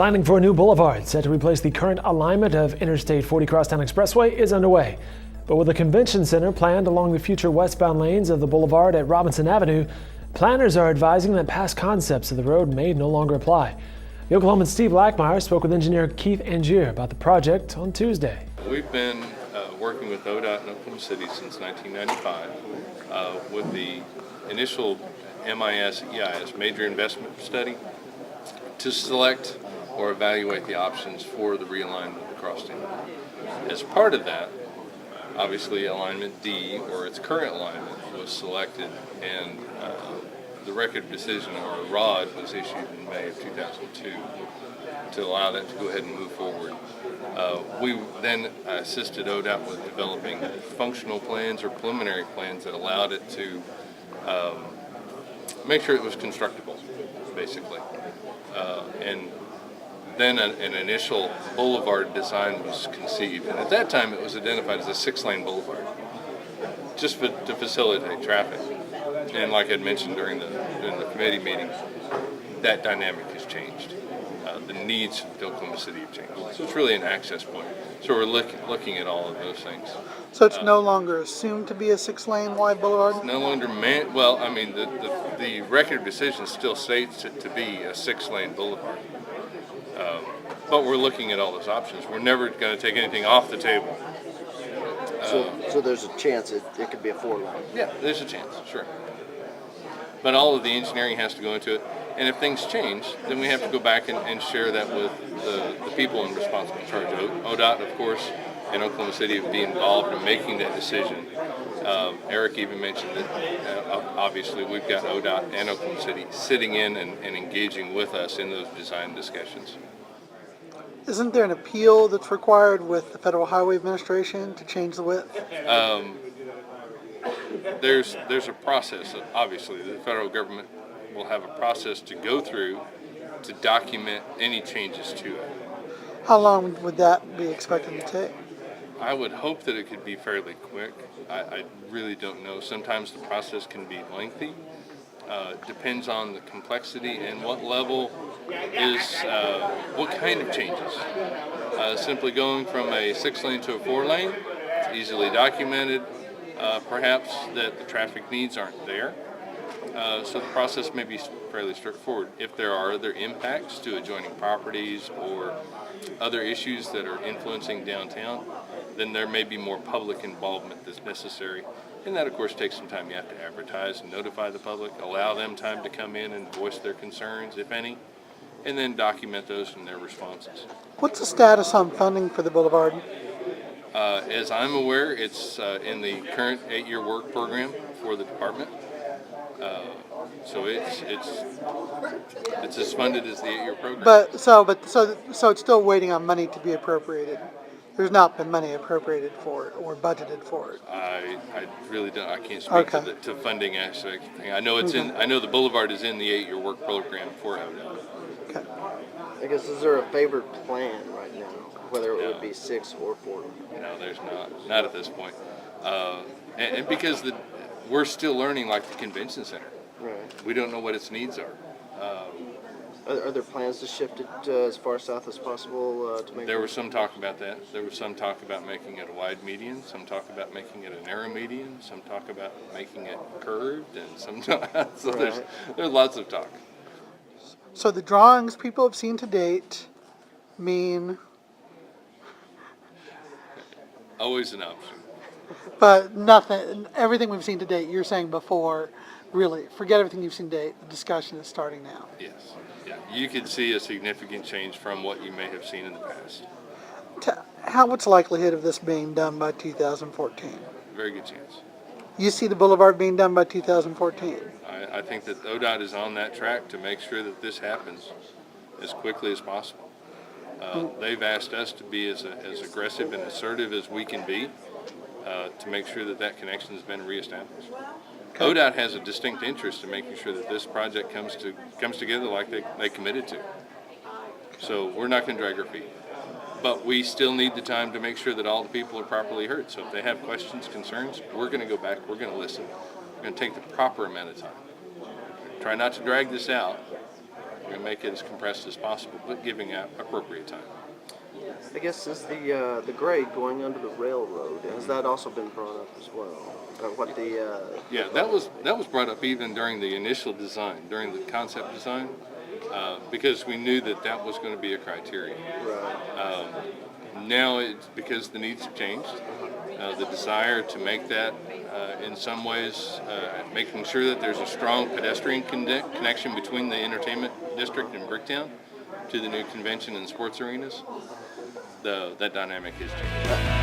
Planning for a new boulevard set to replace the current alignment of Interstate 40 Crosstown Expressway is underway. But with a convention center planned along the future westbound lanes of the boulevard at Robinson Avenue, planners are advising that past concepts of the road may no longer apply. The Oklahoman's Steve Lackmeyer spoke with engineer Keith Angier about the project on Tuesday. We've been working with ODOT in Oklahoma City since 1995 with the initial EIS, Major Investment Study, to select or evaluate the options for the realignment of the crosstown. As part of that, obviously alignment D, or its current alignment, was selected, and the record decision, or ROD, was issued in May of 2002 to allow that to go ahead and move forward. We then assisted ODOT with developing functional plans or preliminary plans that allowed it to make sure it was constructible, basically. And then an initial boulevard design was conceived, and at that time it was identified as a 6-lane boulevard, just to facilitate traffic. And like I'd mentioned during the committee meeting, that dynamic has changed. The needs of Oklahoma City have changed. So it's really an access point. So we're looking at all of those things. So it's no longer assumed to be a 6-lane wide boulevard? No longer the record decision still states it to be a 6-lane boulevard. But we're looking at all those options. We're never going to take anything off the table. So there's a chance it could be a 4-lane? Yeah, there's a chance, sure. But all of the engineering has to go into it. And if things change, then we have to go back and share that with the people in responsible charge. ODOT, of course, and Oklahoma City would be involved in making that decision. Eric even mentioned that obviously we've got ODOT and Oklahoma City sitting in and engaging with us in those design discussions. Isn't there an appeal that's required with the Federal Highway Administration to change the width? There's a process. Obviously, the federal government will have a process to go through to document any changes to it. How long would that be expected to take? I would hope that it could be fairly quick. I really don't know. Sometimes the process can be lengthy. Depends on the complexity and what level is, what kind of changes. Simply going from a 6-lane to a 4-lane, it's easily documented. Perhaps that the traffic needs aren't there. So the process may be fairly straightforward. If there are other impacts to adjoining properties or other issues that are influencing downtown, then there may be more public involvement that's necessary. And that, of course, takes some time. You have to advertise and notify the public, allow them time to come in and voice their concerns, if any, and then document those in their responses. What's the status on funding for the boulevard? As I'm aware, it's in the current 8-year work program for the department. So it's as funded as the 8-year program. So it's still waiting on money to be appropriated. There's not been money appropriated for it or budgeted for it. I really don't. I can't speak to funding aspect. I know it's in. I know the boulevard is in the 8-year work program for ODOT. Okay. I guess, is there a favored plan right now, whether it would be 6 or 4? No, there's not at this point, and because we're still learning, like the convention center. Right. We don't know what its needs are. Are there plans to shift it as far south as possible to make? There was some talk about that. There was some talk about making it a wide median. Some talk about making it a narrow median. Some talk about making it curved, and some. So Right. there's lots of talk. So the drawings people have seen to date mean, Always an option. but nothing, everything we've seen to date, you're saying before, really, forget everything you've seen to date, the discussion is starting now. Yes. Yeah. You could see a significant change from what you may have seen in the past. What's the likelihood of this being done by 2014? Very good chance. You see the boulevard being done by 2014? I think that ODOT is on that track to make sure that this happens as quickly as possible. They've asked us to be as aggressive and assertive as we can be to make sure that connection has been reestablished. Okay. ODOT has a distinct interest in making sure that this project comes together like they committed to. So we're not going to drag our feet. But we still need the time to make sure that all the people are properly heard. So if they have questions, concerns, we're going to go back, we're going to listen. We're going to take the proper amount of time. Try not to drag this out. We're going to make it as compressed as possible, but giving out appropriate time. I guess is the grade going under the railroad, has that also been brought up as well? What the Yeah, that was brought up even during the initial design, during the concept design, because we knew that was going to be a criteria. right. Now it's because the needs have changed. The desire to make that in some ways, making sure that there's a strong pedestrian connection between the entertainment district and Bricktown to the new convention and sports arenas, that dynamic has changed.